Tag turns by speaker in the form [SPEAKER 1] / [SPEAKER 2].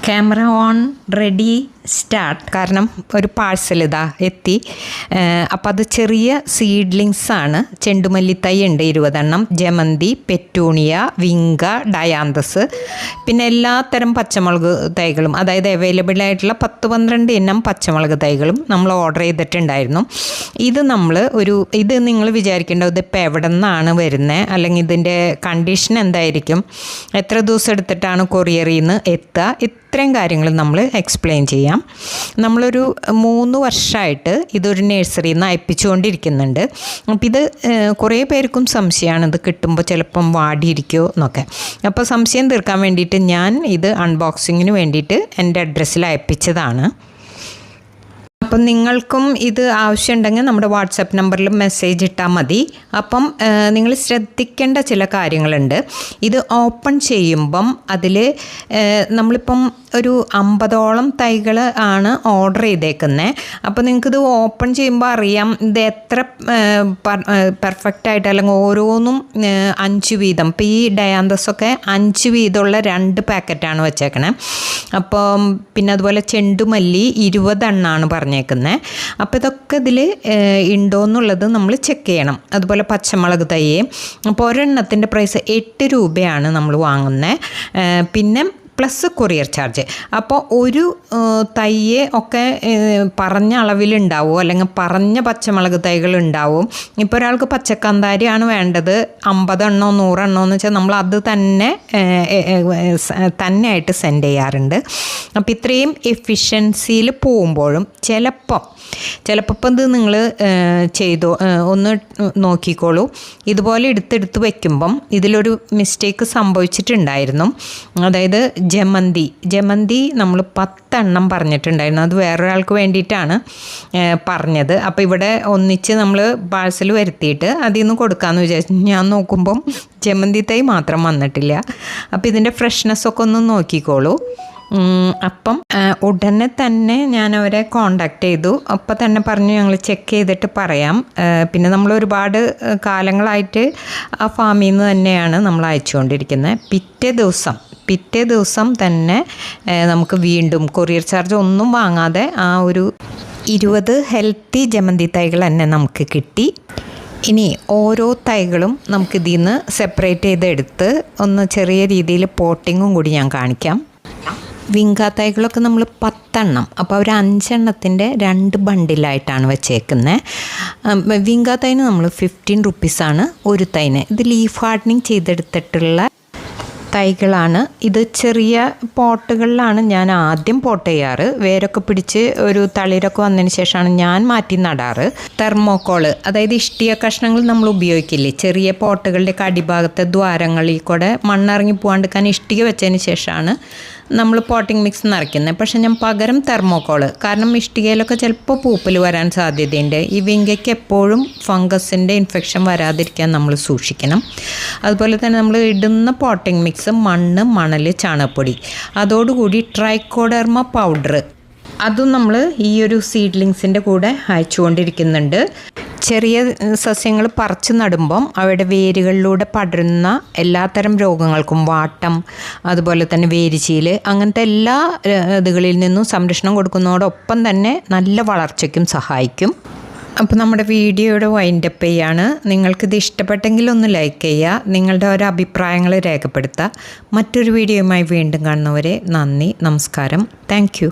[SPEAKER 1] Camera on, ready, start. കാരണം ഒരു parcel ഇതാ എത്തി. അപ്പം അത് ചെറിയ സീഡ്ലിങ്സാണ്. ചെണ്ടുമല്ലിത്തൈ ഉണ്ട് 20 എണ്ണം, ജമന്തി, പെറ്റൂണിയ, വിങ്ക, ഡയാന്തസ്, പിന്നെ എല്ലാത്തരം പച്ചമുളക് തൈകളും, അതായത് അവൈലബിൾ ആയിട്ടുള്ള 10-12 ഇനം പച്ചമുളക് തൈകളും നമ്മൾ ഓർഡർ ചെയ്തിട്ടുണ്ടായിരുന്നു. ഇത് നിങ്ങൾ വിചാരിക്കേണ്ടത് ഇതിപ്പോൾ എവിടെ നിന്നാണ് വരുന്നത്, അല്ലെങ്കിൽ ഇതിൻ്റെ കണ്ടീഷൻ എന്തായിരിക്കും, എത്ര ദിവസം എടുത്തിട്ടാണ് കൊറിയറിൽ നിന്ന് എത്തുക, ഇത്രയും കാര്യങ്ങൾ നമ്മൾ എക്സ്പ്ലെയിൻ ചെയ്യാം. നമ്മളൊരു 3 വർഷമായിട്ട് ഇതൊരു നഴ്സറിയിൽ നിന്ന് അയപ്പിച്ചുകൊണ്ടിരിക്കുന്നുണ്ട്. അപ്പം ഇത് കുറേ പേർക്കും സംശയമാണ്, ഇത് കിട്ടുമ്പോൾ ചിലപ്പം വാടിയിരിക്കുമോ എന്നൊക്കെ. അപ്പോൾ സംശയം തീർക്കാൻ വേണ്ടിയിട്ട് ഞാൻ ഇത് അൺബോക്സിങ്ങിന് വേണ്ടിയിട്ട് എൻ്റെ അഡ്രസ്സിൽ അയപ്പിച്ചതാണ്. അപ്പം നിങ്ങൾക്കും ഇത് ആവശ്യമുണ്ടെങ്കിൽ നമ്മുടെ വാട്സപ്പ് നമ്പറിൽ മെസ്സേജ് ഇട്ടാൽ മതി. അപ്പം നിങ്ങൾ ശ്രദ്ധിക്കേണ്ട ചില കാര്യങ്ങളുണ്ട്. ഇത് ഓപ്പൺ ചെയ്യുമ്പം അതിൽ നമ്മളിപ്പം ഒരു 50ഓളം തൈകൾ ആണ് ഓർഡർ ചെയ്തേക്കുന്നത്. അപ്പോൾ നിങ്ങൾക്കിത് ഓപ്പൺ ചെയ്യുമ്പോൾ അറിയാം ഇത് എത്ര പെർഫെക്റ്റ് ആയിട്ട്, അല്ലെങ്കിൽ ഓരോന്നും 5 വീതം. ഇപ്പോൾ ഈ ഡയാന്തസൊക്കെ 5 വീതമുള്ള 2 പാക്കറ്റാണ് വെച്ചേക്കണേ. അപ്പം പിന്നെ അതുപോലെ ചെണ്ടുമല്ലി 20 എണ്ണമാണ് പറഞ്ഞേക്കുന്നത്. അപ്പോൾ ഇതൊക്കെ ഇതിൽ ഉണ്ടോ എന്നുള്ളത് നമ്മൾ ചെക്ക് ചെയ്യണം. അതുപോലെ പച്ചമുളക് തൈ, അപ്പോൾ ഒരെണ്ണത്തിൻ്റെ പ്രൈസ് 8 രൂപയാണ് നമ്മൾ വാങ്ങുന്നത്. പിന്നെ പ്ലസ് കൊറിയർ ചാർജ്. അപ്പോൾ ഒരു തൈയെ ഒക്കെ പറഞ്ഞ അളവിലുണ്ടാവും, അല്ലെങ്കിൽ പറഞ്ഞ പച്ചമുളക് തൈകൾ ഉണ്ടാവും. ഇപ്പോൾ ഒരാൾക്ക് പച്ചക്കാന്താരിയാണ് വേണ്ടത്, 50 എണ്ണോ 100 എണ്ണോ എന്ന് വെച്ചാൽ നമ്മൾ അത് തന്നെ ആയിട്ട് സെൻഡ് ചെയ്യാറുണ്ട്. അപ്പോൾ ഇത്രയും എഫിഷ്യൻസിയിൽ പോകുമ്പോഴും ചിലപ്പോൾ ഇത് നിങ്ങൾ ഒന്ന് നോക്കിക്കോളൂ. ഇതുപോലെ എടുത്തെടുത്ത് വയ്ക്കുമ്പം ഇതിലൊരു മിസ്റ്റേക്ക് സംഭവിച്ചിട്ടുണ്ടായിരുന്നു. അതായത് ജമന്തി നമ്മൾ 10 എണ്ണം പറഞ്ഞിട്ടുണ്ടായിരുന്നു. അത് വേറൊരാൾക്ക് വേണ്ടിയിട്ടാണ് പറഞ്ഞത്. അപ്പോൾ ഇവിടെ ഒന്നിച്ച് നമ്മൾ പാഴ്സൽ വരുത്തിയിട്ട് അതിൽ നിന്ന് കൊടുക്കാമെന്ന് വിചാരിച്ചു. ഞാൻ നോക്കുമ്പം ജമന്തി തൈ മാത്രം വന്നിട്ടില്ല. അപ്പോൾ ഇതിൻ്റെ ഫ്രഷ്നെസ്സൊക്കെ ഒന്ന് നോക്കിക്കോളൂ. അപ്പം ഉടനെ തന്നെ ഞാൻ അവരെ കോണ്ടാക്ട് ചെയ്തു. അപ്പം തന്നെ പറഞ്ഞു ഞങ്ങൾ ചെക്ക് ചെയ്തിട്ട് പറയാം. പിന്നെ നമ്മൾ ഒരുപാട് കാലങ്ങളായിട്ട് ആ ഫാമിൽ നിന്ന് തന്നെയാണ് നമ്മൾ അയച്ചുകൊണ്ടിരിക്കുന്നത്. പിറ്റേ ദിവസം തന്നെ നമുക്ക് വീണ്ടും കൊറിയർ ചാർജ് ഒന്നും വാങ്ങാതെ ആ ഒരു 20 ഹെൽത്തി ജമന്തി തൈകൾ തന്നെ നമുക്ക് കിട്ടി. ഇനി ഓരോ തൈകളും നമുക്കിതിൽ നിന്ന് സെപ്പറേറ്റ് ചെയ്തെടുത്ത് ഒന്ന് ചെറിയ രീതിയിൽ പോട്ടിങ്ങും കൂടി ഞാൻ കാണിക്കാം. വിങ്ക തൈകളൊക്കെ നമ്മൾ 10 എണ്ണം, അപ്പോൾ അവർ 5 എണ്ണത്തിൻ്റെ 2 ബണ്ടിലായിട്ടാണ് വെച്ചേക്കുന്നത്. വിങ്ക തൈന് നമ്മൾ 15 റുപ്പീസാണ് ഒരു തൈന്. ഇത് ലീഫ് ഹാർഡനിങ് ചെയ്തെടുത്തിട്ടുള്ള തൈകളാണ്. ഇത് ചെറിയ പോട്ടുകളിലാണ് ഞാൻ ആദ്യം പോട്ട് ചെയ്യാറ്. വേരൊക്കെ പിടിച്ച് ഒരു തളിരൊക്കെ വന്നതിന് ശേഷമാണ് ഞാൻ മാറ്റി നടാറ്. തെർമോക്കോള്, അതായത് ഇഷ്ടിക കഷ്ണങ്ങൾ നമ്മൾ ഉപയോഗിക്കില്ലേ, ചെറിയ പോട്ടുകളുടെ അടിഭാഗത്തെ ദ്വാരങ്ങളിൽ കൂടെ മണ്ണിറങ്ങി പോകാണ്ടിരിക്കാൻ ഇഷ്ടിക വെച്ചതിന് ശേഷമാണ് നമ്മൾ പോട്ടിംഗ് മിക്സ് നിറയ്ക്കുന്നത്. പക്ഷേ ഞാൻ പകരം തെർമോക്കോള്, കാരണം ഇഷ്ടികയിലൊക്കെ ചിലപ്പോൾ പൂപ്പൽ വരാൻ സാധ്യതയുണ്ട്. ഈ വിങ്കയ്ക്ക് എപ്പോഴും ഫംഗസിൻ്റെ ഇൻഫെക്ഷൻ വരാതിരിക്കാൻ നമ്മൾ സൂക്ഷിക്കണം. അതുപോലെ തന്നെ നമ്മൾ ഇടുന്ന പോട്ടിംഗ് മിക്സ് മണ്ണ്, മണൽ, ചാണകപ്പൊടി, അതോടുകൂടി ട്രൈക്കോഡെർമ പൗഡർ, അതും നമ്മൾ ഈ ഒരു സീഡ്ലിങ്സിൻ്റെ കൂടെ അയച്ചുകൊണ്ടിരിക്കുന്നുണ്ട്. ചെറിയ സസ്യങ്ങൾ പറിച്ച് നടുമ്പം അവയുടെ വേരുകളിലൂടെ പടരുന്ന എല്ലാത്തരം രോഗങ്ങൾക്കും, വാട്ടം, അതുപോലെ തന്നെ വേരുചീൽ, അങ്ങനത്തെ എല്ലാ ഇതുകളിൽ നിന്നും സംരക്ഷണം കൊടുക്കുന്നതോടൊപ്പം തന്നെ നല്ല വളർച്ചയ്ക്കും സഹായിക്കും. അപ്പോൾ നമ്മുടെ വീഡിയോയുടെ വൈൻഡപ്പ് ചെയ്യാണ്. നിങ്ങൾക്കിത് ഇഷ്ടപ്പെട്ടെങ്കിൽ ഒന്ന് ലൈക്ക് ചെയ്യുക, നിങ്ങളുടെ ഓരോ അഭിപ്രായങ്ങൾ രേഖപ്പെടുത്തുക. മറ്റൊരു വീഡിയോയുമായി വീണ്ടും കാണുന്നവരെ നന്ദി, നമസ്കാരം, താങ്ക് യു.